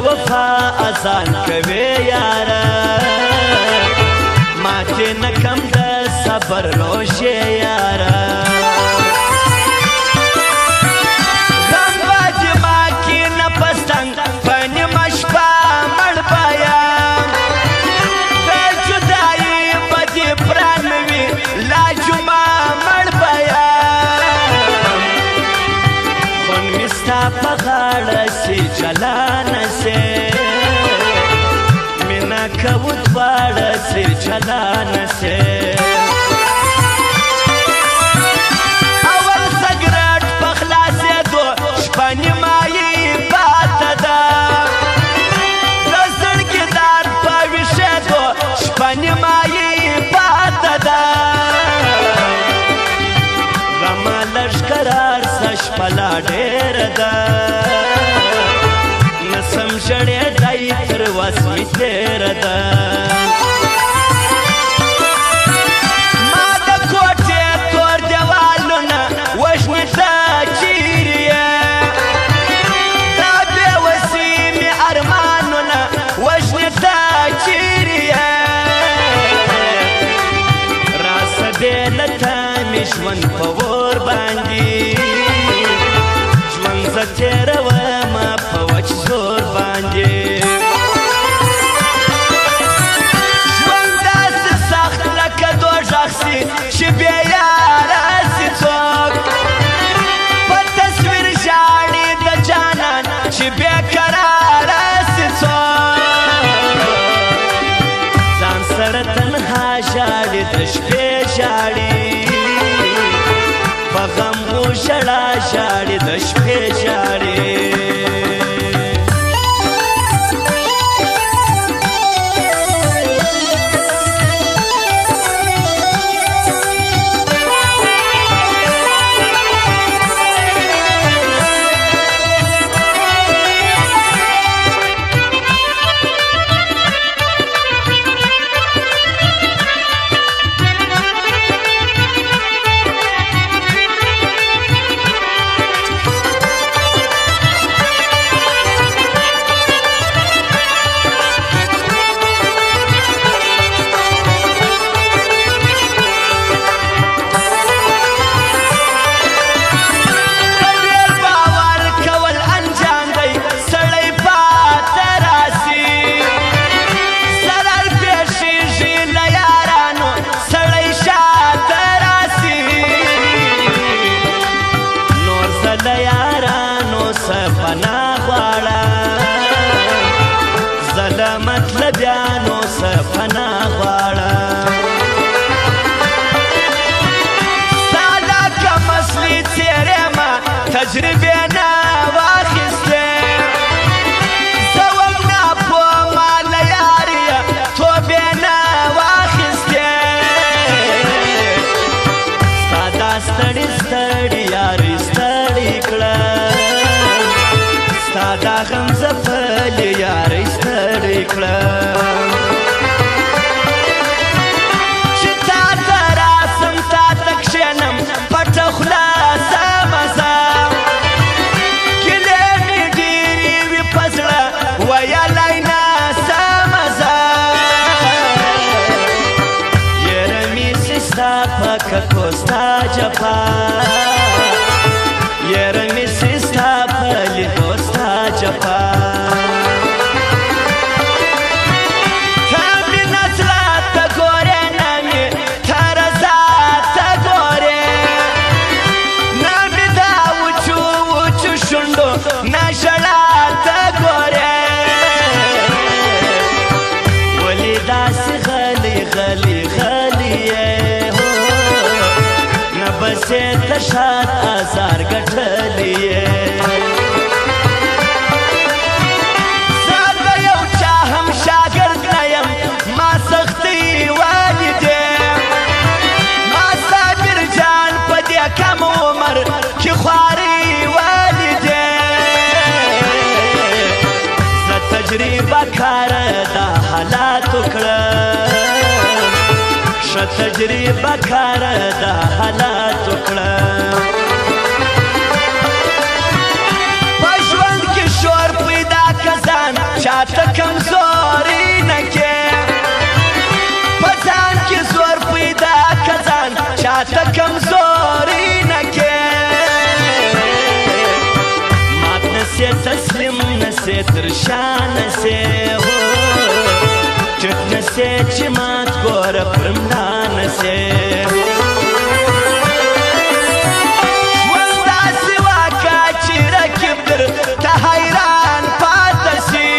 وفا اذان کوي یارا ما چې نکم د صبر روشه یارا چلانا سے مینا کبوت واڑا سے چلانا سے اول سگرٹ پخلا سے دو شپانی مائی بات دا رسل کی دار پاوشے دو شپانی مائی بات دا غما لشکرار سش پلا ډیر دا نسم شړې دای تر واسمي تیر دا ما د کوټې تور دیوالونه وښنې تا چیرې دا بې وسي مې ارمانونه وښنې تا چیرې راسه دې لته مې ژوند په اور باندې ژوند زه تېرومه په وچ زور باندې ژوند داسې سخت لکه دوږخ سي چې بې یاره سي څوک په تصویر ژاړي د جانان چې بې قراره سي څوک ځان سره تنها ژاړي د شپې ژاړي په غم و ژړا ژاړي د شپې ژاړي مطلبیانو سپنا غواړه ساده کم اصلي څېرې ما تجربې نه واخیستې زه وم ناپوه ما له یارې توبې نه واخیستې ستا دا ستړي ستړي یارې ستړي کړه ستا دا غم ځپلې یارې ستړي کړه چې تا ته راسم تا ته کښېنم پټه خوله سمه زه ګیلې مې ډېرې وي په زړه ویلی ناسمه زه یېره مې سي ستا په ککو ستا جفا یېره مې سي ستا په لیدو ستا جفا سے تشاد آزار گٹھلیے زاده یو چا هم شاگرد نیم ما سختی والده ما صابر جان پدی کم عمر کی خواری والده ز تجربه کار دا حالات کړه تجربه کار دا حالات کړه په ژوند کې شور پیدا کزان مسلم نسې تر شا نسې هو ټټ نسې چې مات ګوره پر ملا نسې ژوند داسې واکه چې رقیب در ته حیران پاته سي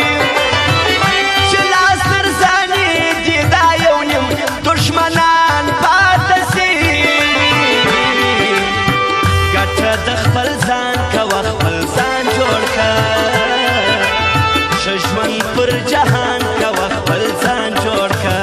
چې لاس تر زانې دي دا یو نیم دښمنان پاته سي ګټه د خپل ځان کوه خپل ځان جوړ که ښه ژوند پر جهان کوه خپل ځان جوړ که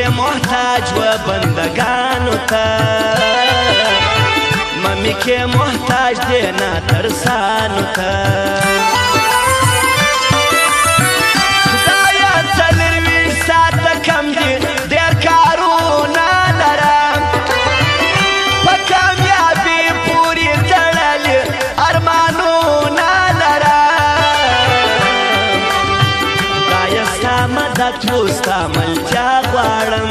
محتاج و بندگانو تا ممی که محتاج دینا ترسانو تا خدایا څلرویشت ساعته کم دي ډېر کارونه لرم په کامیابي پورې تړلي ارمانونه لرم خدایا ستا مدد و ستا ملجا غواړم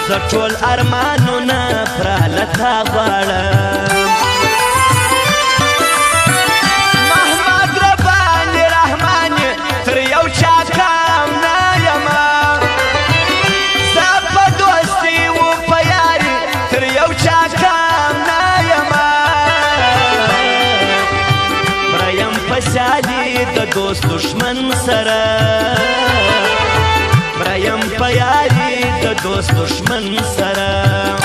زه ټول ارمانونه پراله تا غواړم محمد رباني رحماني تر یو چا کام نه یمه زه په دوستي و په یاري تر یو چا کام نه یمه برایم په سیالي د دوست دشمن سره برایم په یاري د دوست دشمن سره